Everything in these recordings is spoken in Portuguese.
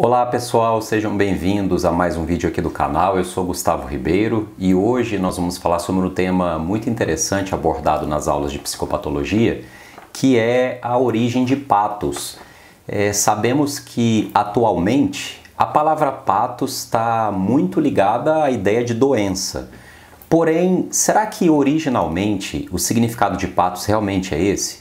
Olá pessoal, sejam bem-vindos a mais um vídeo aqui do canal. Eu sou Gustavo Ribeiro e hoje nós vamos falar sobre um tema muito interessante abordado nas aulas de psicopatologia, que é a origem de patos. Sabemos que atualmente a palavra patos está muito ligada à ideia de doença. Porém, será que originalmente o significado de patos realmente é esse?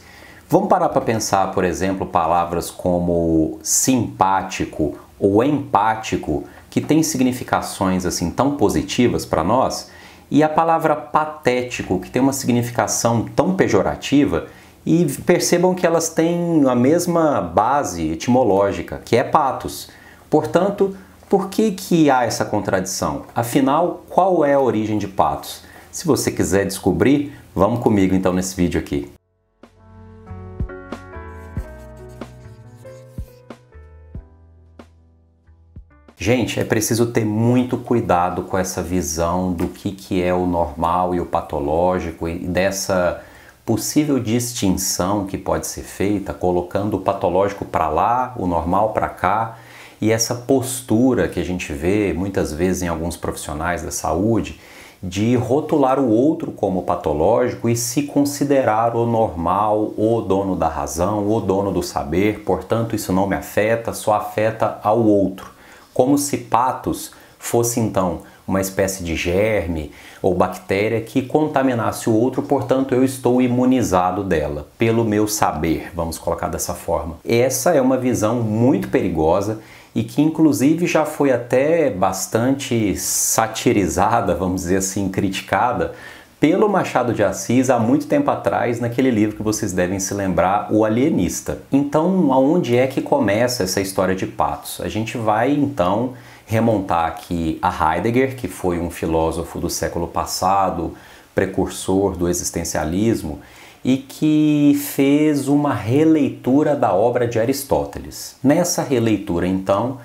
Vamos parar para pensar, por exemplo, palavras como simpático ou empático, que têm significações assim tão positivas para nós, e a palavra patético, que tem uma significação tão pejorativa, e percebam que elas têm a mesma base etimológica, que é patos. Portanto, por que há essa contradição? Afinal, qual é a origem de patos? Se você quiser descobrir, vamos comigo então nesse vídeo aqui. Gente, é preciso ter muito cuidado com essa visão do que é o normal e o patológico e dessa possível distinção que pode ser feita, colocando o patológico para lá, o normal para cá, e essa postura que a gente vê muitas vezes em alguns profissionais da saúde de rotular o outro como patológico e se considerar o normal, o dono da razão, o dono do saber, portanto isso não me afeta, só afeta ao outro. Como se patos fosse então uma espécie de germe ou bactéria que contaminasse o outro, portanto eu estou imunizado dela, pelo meu saber, vamos colocar dessa forma. Essa é uma visão muito perigosa e que inclusive já foi até bastante satirizada, vamos dizer assim, criticada, pelo Machado de Assis há muito tempo atrás, naquele livro que vocês devem se lembrar, O Alienista. Então, aonde é que começa essa história de patos? A gente vai, então, remontar aqui a Heidegger, que foi um filósofo do século passado, precursor do existencialismo, e que fez uma releitura da obra de Aristóteles. Nessa releitura, então,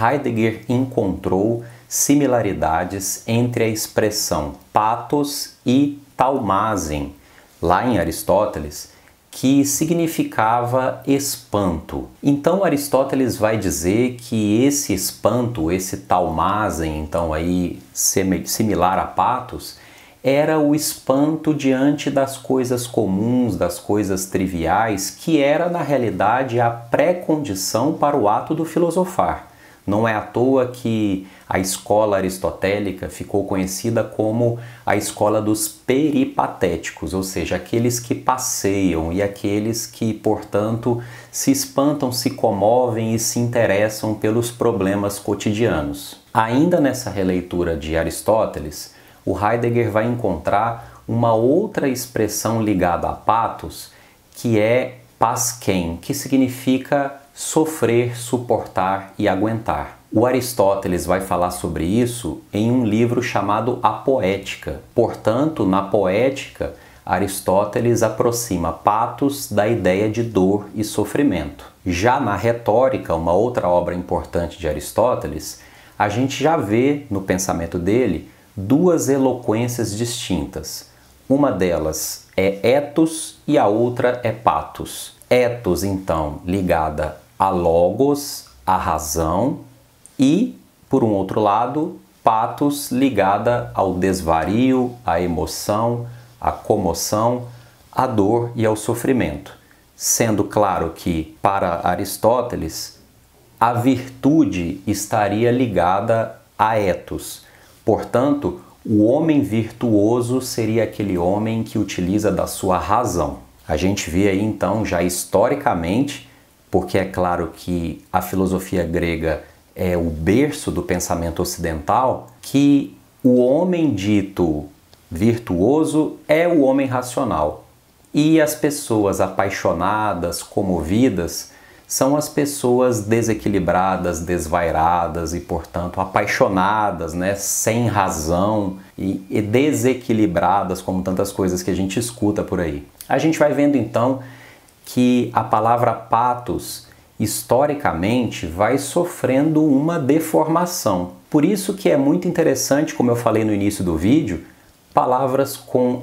Heidegger encontrou similaridades entre a expressão patos e taumazen, lá em Aristóteles, que significava espanto. Então Aristóteles vai dizer que esse espanto, esse taumazen, então aí similar a patos, era o espanto diante das coisas comuns, das coisas triviais, que era na realidade a pré-condição para o ato do filosofar. Não é à toa que a escola aristotélica ficou conhecida como a escola dos peripatéticos, ou seja, aqueles que passeiam e aqueles que, portanto, se espantam, se comovem e se interessam pelos problemas cotidianos. Ainda nessa releitura de Aristóteles, o Heidegger vai encontrar uma outra expressão ligada a patos, que é pasquem, que significa sofrer, suportar e aguentar. O Aristóteles vai falar sobre isso em um livro chamado A Poética. Portanto, na poética, Aristóteles aproxima patos da ideia de dor e sofrimento. Já na retórica, uma outra obra importante de Aristóteles, a gente já vê no pensamento dele duas eloquências distintas. Uma delas é ethos e a outra é patos. Ethos, então, ligada a logos, a razão, e, por um outro lado, patos ligada ao desvario, à emoção, à comoção, à dor e ao sofrimento. Sendo claro que, para Aristóteles, a virtude estaria ligada a ethos. Portanto, o homem virtuoso seria aquele homem que utiliza da sua razão. A gente vê aí então já historicamente, porque é claro que a filosofia grega é o berço do pensamento ocidental, que o homem dito virtuoso é o homem racional. E as pessoas apaixonadas, comovidas, são as pessoas desequilibradas, desvairadas e, portanto, apaixonadas, né, sem razão e desequilibradas, como tantas coisas que a gente escuta por aí. A gente vai vendo, então, que a palavra patos, historicamente, vai sofrendo uma deformação. Por isso que é muito interessante, como eu falei no início do vídeo,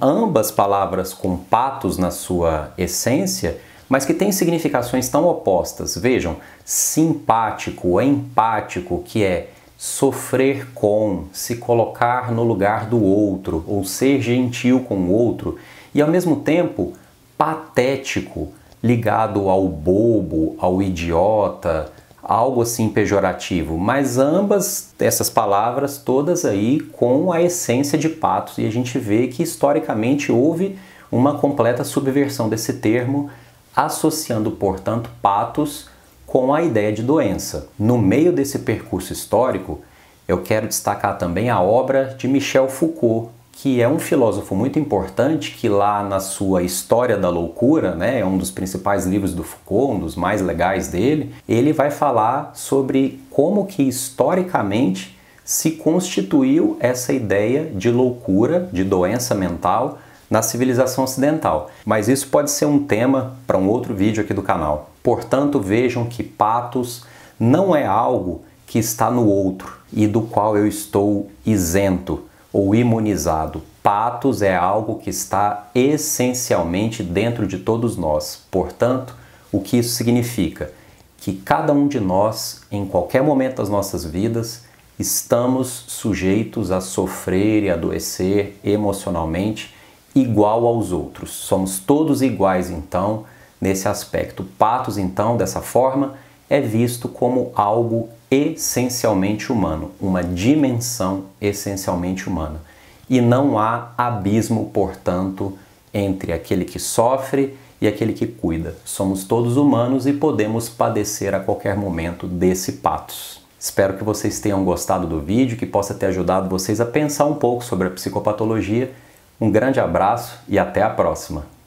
ambas palavras com patos na sua essência, mas que têm significações tão opostas. Vejam, simpático, empático, que é sofrer com, se colocar no lugar do outro, ou ser gentil com o outro, e ao mesmo tempo patético, ligado ao bobo, ao idiota, algo assim pejorativo, mas ambas essas palavras todas aí com a essência de patos, e a gente vê que historicamente houve uma completa subversão desse termo, associando, portanto, patos com a ideia de doença. No meio desse percurso histórico, eu quero destacar também a obra de Michel Foucault, que é um filósofo muito importante, que lá na sua História da Loucura, né, é um dos principais livros do Foucault, um dos mais legais dele, ele vai falar sobre como que historicamente se constituiu essa ideia de loucura, de doença mental, na civilização ocidental. Mas isso pode ser um tema para um outro vídeo aqui do canal. Portanto, vejam que patos não é algo que está no outro e do qual eu estou isento ou imunizado. Patos é algo que está essencialmente dentro de todos nós. Portanto, o que isso significa? Que cada um de nós, em qualquer momento das nossas vidas, estamos sujeitos a sofrer e adoecer emocionalmente igual aos outros. Somos todos iguais, então, nesse aspecto. Patos, então, dessa forma, é visto como algo essencialmente humano, uma dimensão essencialmente humana. E não há abismo, portanto, entre aquele que sofre e aquele que cuida. Somos todos humanos e podemos padecer a qualquer momento desse patos. Espero que vocês tenham gostado do vídeo, que possa ter ajudado vocês a pensar um pouco sobre a psicopatologia. Um grande abraço e até a próxima!